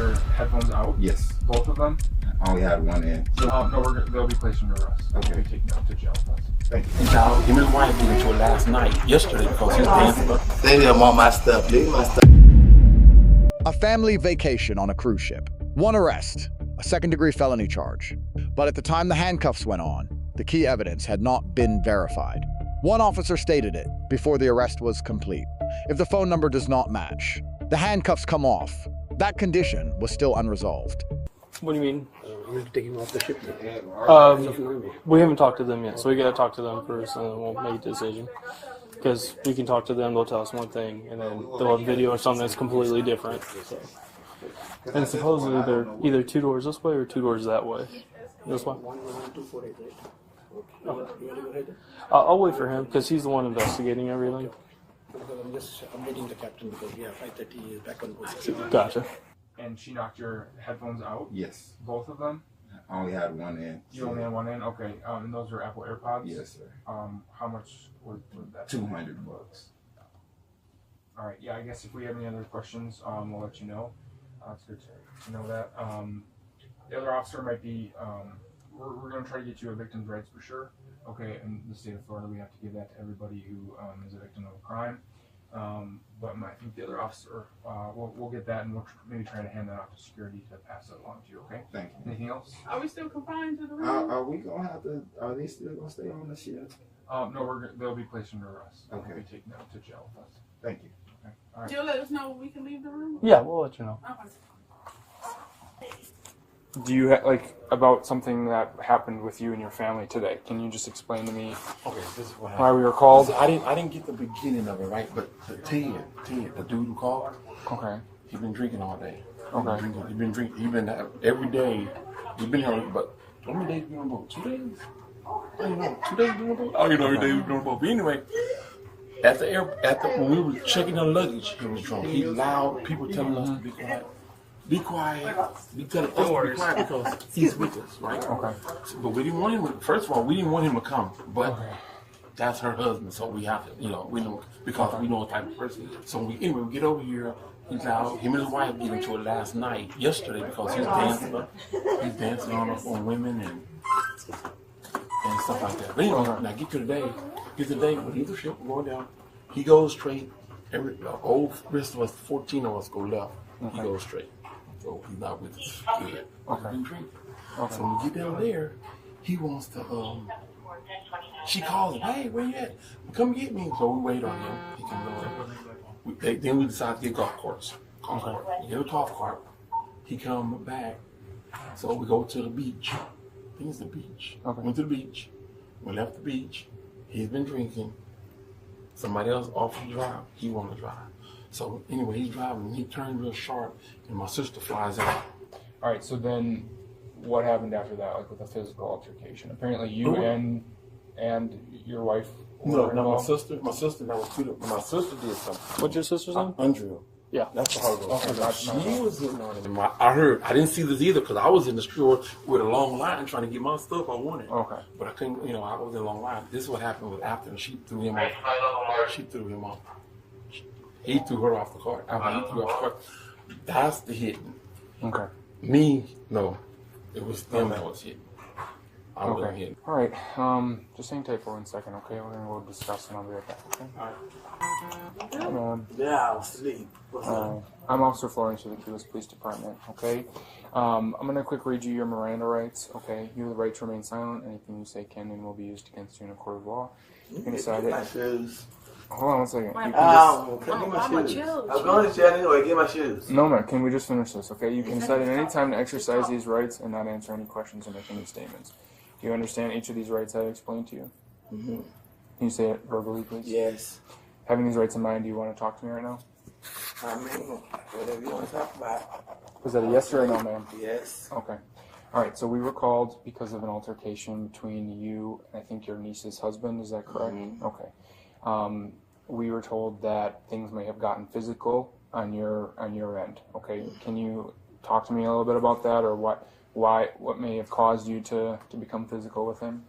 your headphones out? Yes. Both of them? I only had one in. No, they'll be placed under arrest. Okay. They'll be taken out to jail with us. Thank you. Now, him and his wife got into it last night, yesterday, because he was dancing. They didn't want my stuff. Leave my stuff. A family vacation on a cruise ship. One arrest, a second-degree felony charge. But at the time the handcuffs went on, the key evidence had not been verified. One officer stated it before the arrest was complete. If the phone number does not match, the handcuffs come off. That condition was still unresolved. What do you mean? I'm going to take him off the ship. We haven't talked to them yet, so we got to talk to them first, and then we'll make a decision. Because we can talk to them, they'll tell us one thing, and then they'll have video or something that's completely different. So. And supposedly they're either 2 doors this way or 2 doors that way. This way. I'll wait for him because he's the one investigating everything. I'm waiting the captain because 5:30 is back on board. Gotcha. And she knocked your headphones out? Yes. Both of them? I only had one in. You only had one in? Okay. And those are Apple AirPods? Yes, sir. How much was that? $200. All right. Yeah, I guess if we have any other questions, we'll let you know. It's good to know that. The other officer might be, we're going to try to get you a victim's rights for sure. Okay, in the state of Florida, we have to give that to everybody who is a victim of a crime. But I think the other officer, we'll get that, and we'll maybe try to hand that off to security to pass it along to you, okay? Thank you. Anything else? Are we still confined to the room? Are we going to have to, are they still going to stay on the ship? No, they'll be placed under arrest. Okay. They'll be taken out to jail with us. Thank you. Okay. All right. You'll let us know when we can leave the room? Yeah, we'll let you know. Okay. Do you about something that happened with you and your family today? Can you just explain to me Okay, this is what why happened. we were called? I didn't get the beginning of it, right? But Ted, the dude who called, Okay. he been drinking all day. Okay. He been drinking. He been every day. He been here, but how many days been on boat? 2 days? I don't know. 2 days been on boat? I don't know every day we been on boat. But anyway, when we were checking our luggage, he was drunk. He loud. People telling us to be quiet. Be quiet. Be telling us to be quiet because he's with us, right? Okay. So, but we didn't want him. First of all, we didn't want him to come. But that's her husband, so we have to, we know because we know what type of person he is. So we get over here. He's out. Him and his wife get into it last night, yesterday, because he's dancing. He's dancing on women and stuff like that. But anyway, now get to the day. We leave the ship, we're going down. He goes straight. The rest of us, 14 of us, go left. He goes straight. So he's not with us. Good. Okay. So when we get down there, he wants to. She calls him. Hey, where you at? Come get me. So we wait on him. He comes over. Then we decide to get golf carts. We get a golf cart. He come back. So we go to the beach. I think it's the beach. Okay. Went to the beach. We left the beach. He's been drinking. Somebody else offered to drive. He wanted to drive. So anyway, he's driving. And he turned real sharp, and my sister flies out. All right. So then, what happened after that? With a physical altercation? Apparently, you and your wife. No, my sister. My sister did something. What's your sister's name? Andrea. Yeah. That's how it goes. Okay, She was hitting on him. I didn't see this either because I was in the store with a long line trying to get my stuff I wanted. Okay. But I couldn't. I was in a long line. This is what happened with after, and she threw him off. She threw him off. He threw her off the cart. He threw her off the cart. That's the hitting. Okay. Me, no. It was them that was hitting. I wasn't hitting. All right. Just hang tight for 1 second, okay? We're gonna go discuss and I'll be right back. Okay. All right. Yeah, I'll sleep. I'm Officer Florence with the Berghuis Police Department. Okay. I'm gonna quick read you your Miranda rights. Okay. You have the right to remain silent. Anything you say can and will be used against you in a court of law. You can decide it. Hold on 1 second. Get my shoes. I'm going to jail anyway. Get my shoes. No, man. Can we just finish this? Okay. You can decide at any time to exercise these rights and not answer any questions or make any statements. Do you understand each of these rights I've explained to you? Mm-hmm. Can you say it verbally, please? Yes. Having these rights in mind, do you want to talk to me right now? I mean, whatever you want to talk about. Was that a yes or a no, ma'am? Yes. Okay. All right. So we were called because of an altercation between you and I think your niece's husband. Is that correct? Mm-hmm. Okay. We were told that things may have gotten physical on your end. Okay. Can you talk to me a little bit about that, or what may have caused you to become physical with him?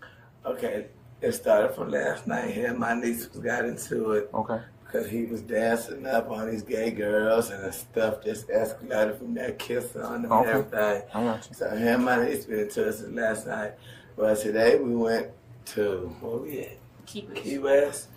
Okay. It started from last night. Here, my niece got into it. Okay. Because he was dancing up on these gay girls and the stuff just escalated from that kiss on them and everything. I got you. So him and he's been to us last night. But today we went to, where we at? Key West.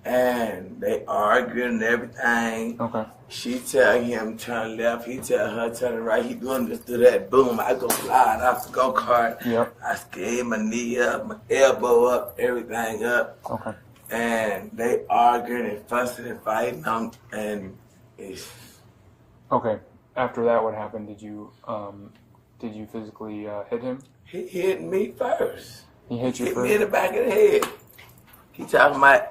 And they arguing and everything. Okay. She tell him turn left, he tell her turn right. He doing this, do that, boom. I go flying off the go-kart. Yep. I gave my knee up, my elbow up, everything up. Okay. And they arguing and fussing and fighting. And it's... Okay. After that, what happened? Did you physically hit him? He hit me first. He hit you Hit first? me in the back of the head. He talking about,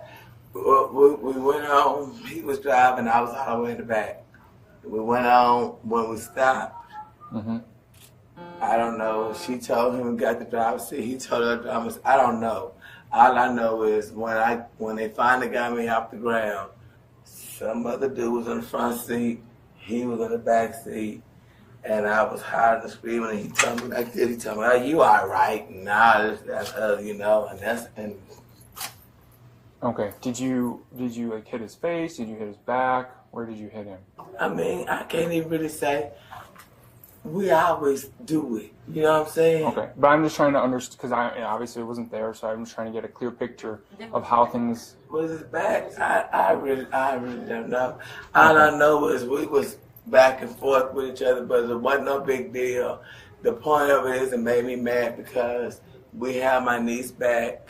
we went on, he was driving, I was all the way in the back. We went on, when we stopped, I don't know, she told him got the driver's seat, he told her the driver's seat, I don't know. All I know is when they finally got me off the ground, some other dude was in the front seat, he was in the back seat, and I was hiding and screaming, and he told me like this, he told me, oh, you all right? Nah, that's you know, and Okay. Did you like hit his face? Did you hit his back? Where did you hit him? I mean, I can't even really say. We always do it. You know what I'm saying? Okay, but I'm just trying to understand because I obviously wasn't there, so I'm just trying to get a clear picture of how things. Was his back? I really don't know. All I know is we was back and forth with each other, but it wasn't no big deal. The point of it is it made me mad because we had my niece back.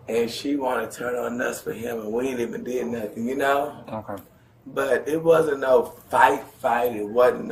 And she wanted to turn on us for him, and we ain't even did nothing, you know? Okay. But it wasn't no fight. It wasn't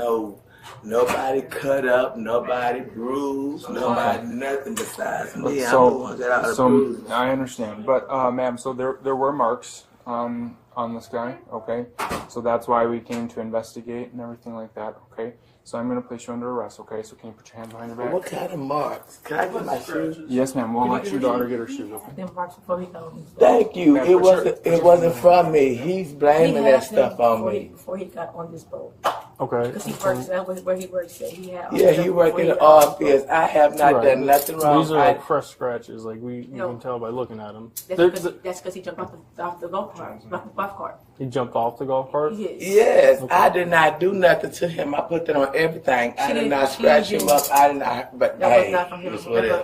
nobody cut up, nobody bruised, nobody nothing besides me. I'm the one that got all the bruises. I understand, but ma'am, so there were marks on this guy, okay? So that's why we came to investigate and everything like that, okay? So I'm going to place you under arrest, okay? So can you put your hands behind your back? What kind of marks? Can I get my shoes? Yes, ma'am. We'll let your daughter get her shoes, okay? Them marks before he goes. Thank you. It wasn't from me. He's blaming that stuff on me. Before he got on this boat. Okay. Because he works, that was where he works at. He worked in the office. I have not done nothing wrong. These are like fresh scratches, like we can tell by looking at them. That's because he jumped off the golf cart. He jumped off the golf cart? Yes, okay. I did not do nothing to him. I put that on everything. I did not scratch him up. I did not. But that hey, was not from him.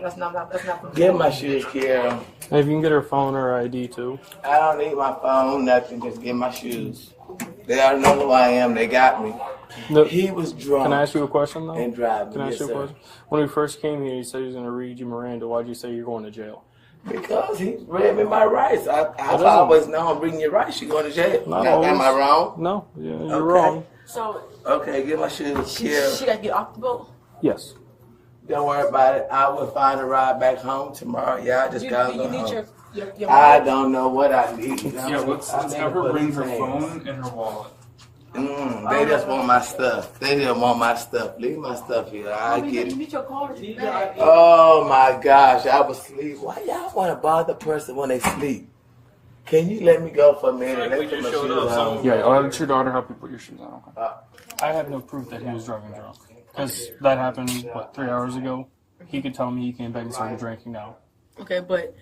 That's not from him. Give my shoes, Kiara. Hey, if you can get her phone or ID too. I don't need my phone, nothing. Just give my shoes. They already know who I am. They got me. No, he was drunk. Can I ask you a question though? And driving. Can I ask you a question? When we first came here, he said he was going to read you Miranda. Why'd you say you're going to jail? Because he read me my rights. I've always known reading your rights, you're going to jail. Am I wrong? No, you're wrong. So, okay, get my shoes. She got to get off the boat? Yes. Don't worry about it. I will find a ride back home tomorrow. Yeah, I just got to go home. Your I don't know what I need. Yeah, let's have her bring her phone and her wallet. They just want my stuff. They just want my stuff. Leave my stuff here. I get it. You need your card. Oh my gosh, I was asleep. Why y'all want to bother a person when they sleep? Can you let me go for a minute? Let me put my shoes on. Yeah, I'll let your daughter help you put your shoes on. Okay. I have no proof that he was driving drunk. Because that happened, 3 hours ago? He could tell me he came back and started drinking now. Okay, but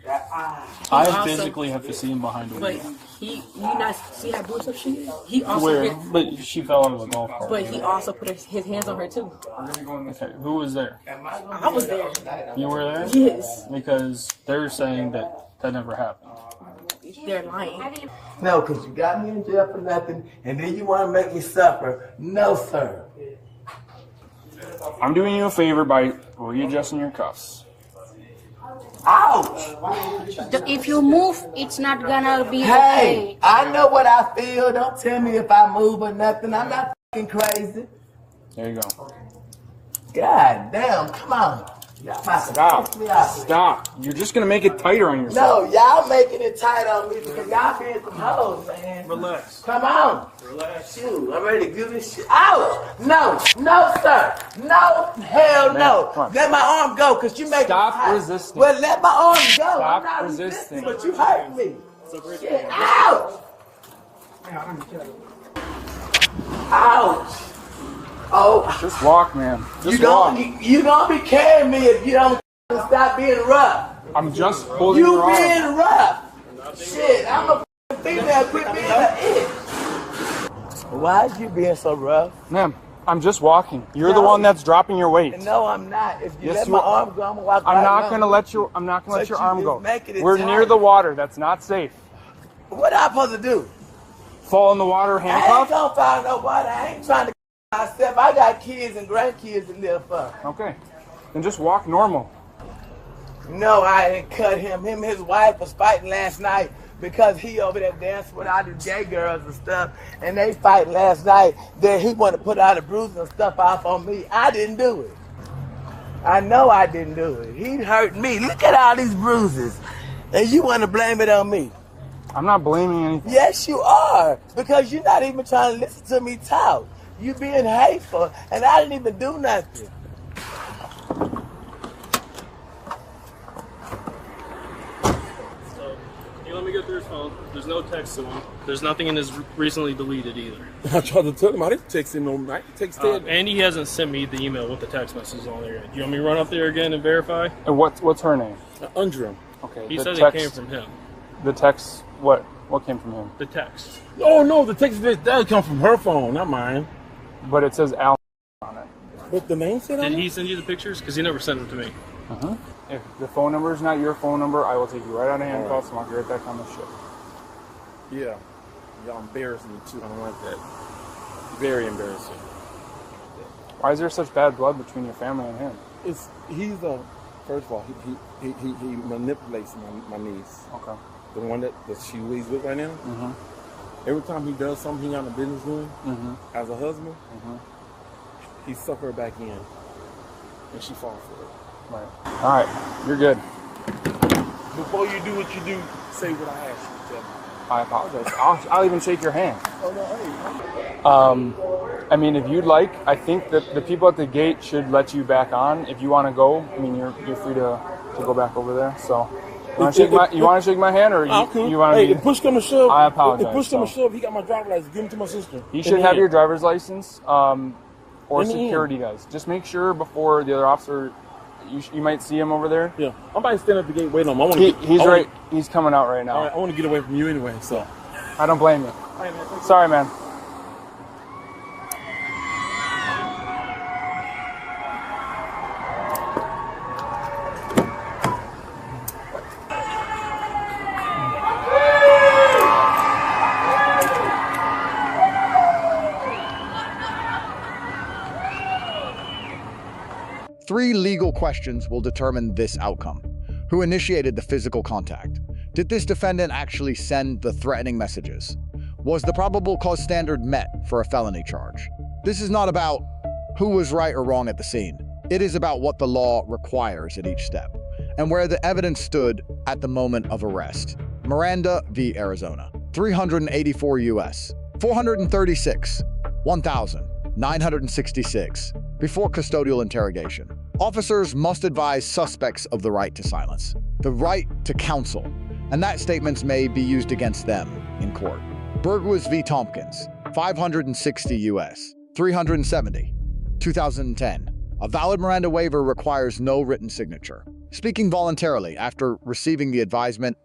I physically have to see him behind the wheel. But you not see how bruised up she is? He also Where? But she fell out of the golf cart. But he also put his hands on her too. Okay, who was there? I was there. You were there? Yes. Because they're saying that never happened. They're lying. No, because you got me in jail for nothing, and then you want to make me suffer. No, sir. I'm doing you a favor by readjusting your cuffs. Ouch! If you move, it's not gonna be Hey, okay. I know what I feel. Don't tell me if I move or nothing. I'm not fucking crazy. There you go. God damn, come on. Y'all about to piss me off. Stop. You're just going to make it tighter on yourself. No, y'all making it tight on me because y'all being some hoes, man. Relax. Come on. Relax. Shoot, I'm ready to give this shit. Ouch! No, sir. No, hell no. Let my arm go because you make Stop it tight. resisting. Well, let my arm go. Stop I'm not resisting. but you hurt me. Shit, ouch! Ouch! Oh, Just walk, man. you Just walk. gonna be carrying me if you don't stop being rough. I'm just holding You your arm. being rough. Shit, I'm a female, quit being an it. Why is you being so rough? Ma'am, I'm just walking. You're the one that's dropping your weight. No, I'm not. If you Yes, let you my are. arm go, I'm gonna walk I'm right not now. gonna let you. I'm not gonna let But your you arm just go. making it We're tight. near the water. That's not safe. What am I supposed to do? Fall in the water, I ain't handcuffed. gonna find nobody. I ain't trying to myself. I got kids and grandkids to live for. Okay, then just walk normal. No, I didn't cut him. Him and his wife was fighting last night because he over there dancing with all the gay girls and stuff. And they fight last night. Then he wanted to put all the bruises and stuff off on me. I didn't do it. I know I didn't do it. He hurt me. Look at all these bruises. And you want to blame it on me. I'm not blaming anything. Yes, you are. Because you're not even trying to listen to me talk. You being hateful. And I didn't even do nothing. Hey, let me go through his phone. There's no text to him. There's nothing in his recently deleted either. I tried to tell him I didn't text him no night. Text him. And he hasn't sent me the email with the text messages on there yet. Do you want me to run up there again and verify? And what's her name? Under him. Okay. He the said text, it came from him. The text. What came from him? The text. Oh no, the text that come from her phone, not mine. But it says Al on it. But the name said on Did it? he send you the pictures? Because he never sent them to me. If the phone number is not your phone number, I will take you right out of handcuffs and walk you right back on the ship. Yeah. Y'all embarrassing me too. I don't like that. Very embarrassing. Why is there such bad blood between your family and him? He's a first of all he manipulates my niece. Okay. The one that she's with right now. Mm-hmm. Every time he does something he got in the business doing Mm-hmm. as a husband, Mm-hmm. he suck her back in, and she falls for it. Right. All right. You're good. Before you do what you do, say what I asked you to tell me. I apologize. I'll even shake your hand. Oh no, hey. I mean, if you'd like, I think that the people at the gate should let you back on. If you want to go, I mean, you're free to go back over there. So, you want to shake my hand, or you want to? Hey, if push come to shove, I apologize. If push come to shove, he got my driver's license. Give him to my sister. You should have your driver's license, or In the security does. Just make sure before the other officer. You might see him over there. Yeah, I'm about to stand at the gate waiting on him. He's coming out right now. All right, I want to get away from you anyway, so. I don't blame you. Hey, man, Sorry, man. Three legal questions will determine this outcome. Who initiated the physical contact? Did this defendant actually send the threatening messages? Was the probable cause standard met for a felony charge? This is not about who was right or wrong at the scene. It is about what the law requires at each step, and where the evidence stood at the moment of arrest. Miranda v. Arizona, 384 U.S., 436, 1,966. Before custodial interrogation, officers must advise suspects of the right to silence, the right to counsel, and that statements may be used against them in court. Berghuis v. Thompkins, 560 U.S., 370, 2010. A valid Miranda waiver requires no written signature. Speaking voluntarily after receiving the advisement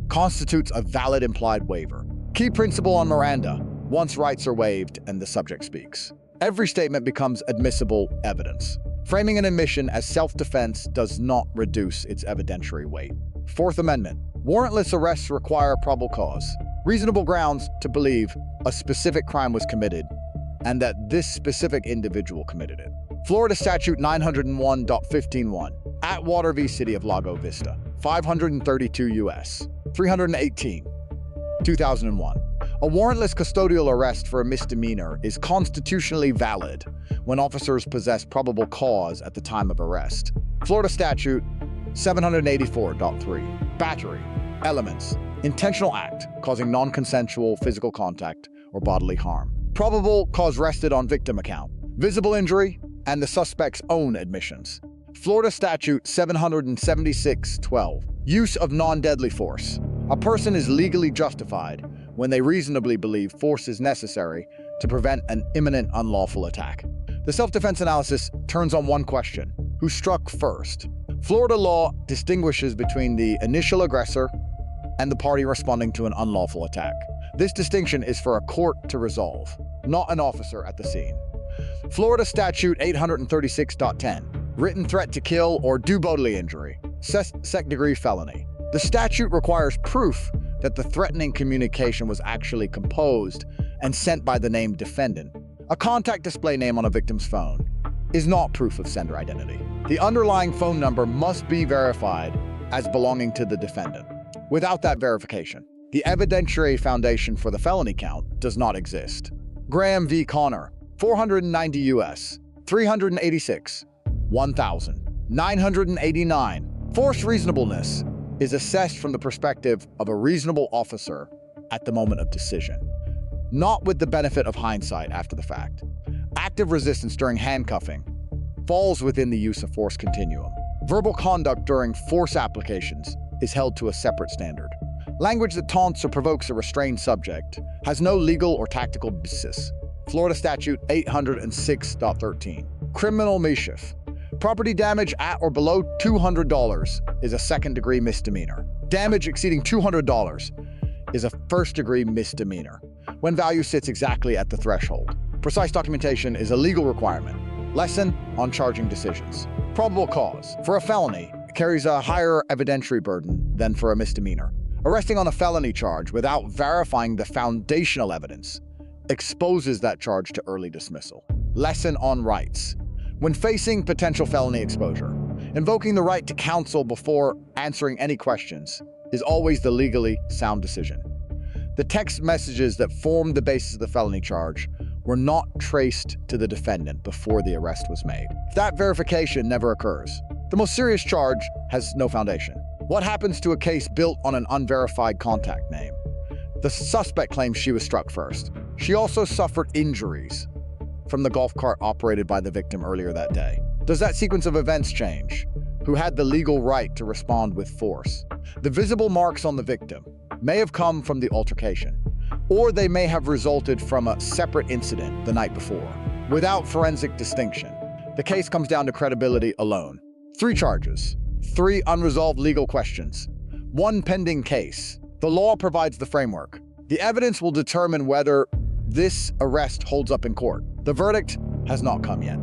constitutes a valid implied waiver. Key principle on Miranda: once rights are waived and the subject speaks, every statement becomes admissible evidence. Framing an admission as self-defense does not reduce its evidentiary weight. Fourth Amendment. Warrantless arrests require probable cause, reasonable grounds to believe a specific crime was committed and that this specific individual committed it. Florida Statute 901.151, Atwater v. City of Lago Vista, 532 U.S., 318, 2001. A warrantless custodial arrest for a misdemeanor is constitutionally valid when officers possess probable cause at the time of arrest. Florida Statute 784.3, battery, elements, intentional act causing non-consensual physical contact or bodily harm. Probable cause rested on victim account, visible injury, and the suspect's own admissions. Florida Statute 776.12, use of non-deadly force. A person is legally justified when they reasonably believe force is necessary to prevent an imminent unlawful attack. The self-defense analysis turns on one question: who struck first? Florida law distinguishes between the initial aggressor and the party responding to an unlawful attack. This distinction is for a court to resolve, not an officer at the scene. Florida Statute 836.10, written threat to kill or do bodily injury, second-degree felony. The statute requires proof that the threatening communication was actually composed and sent by the named defendant. A contact display name on a victim's phone is not proof of sender identity. The underlying phone number must be verified as belonging to the defendant. Without that verification, the evidentiary foundation for the felony count does not exist. Graham v. Connor, 490 U.S., 386, 1,989. Force reasonableness is assessed from the perspective of a reasonable officer at the moment of decision, not with the benefit of hindsight after the fact. Active resistance during handcuffing falls within the use of force continuum. Verbal conduct during force applications is held to a separate standard. Language that taunts or provokes a restrained subject has no legal or tactical basis. Florida Statute 806.13. Criminal mischief. Property damage at or below $200 is a second-degree misdemeanor. Damage exceeding $200 is a first-degree misdemeanor, when value sits exactly at the threshold. Precise documentation is a legal requirement. Lesson on charging decisions. Probable cause for a felony carries a higher evidentiary burden than for a misdemeanor. Arresting on a felony charge without verifying the foundational evidence exposes that charge to early dismissal. Lesson on rights. When facing potential felony exposure, invoking the right to counsel before answering any questions is always the legally sound decision. The text messages that formed the basis of the felony charge were not traced to the defendant before the arrest was made. If that verification never occurs, the most serious charge has no foundation. What happens to a case built on an unverified contact name? The suspect claims she was struck first. She also suffered injuries from the golf cart operated by the victim earlier that day. Does that sequence of events change? Who had the legal right to respond with force? The visible marks on the victim may have come from the altercation, or they may have resulted from a separate incident the night before. Without forensic distinction, the case comes down to credibility alone. 3 charges, 3 unresolved legal questions, 1 pending case. The law provides the framework. The evidence will determine whether this arrest holds up in court. The verdict has not come yet.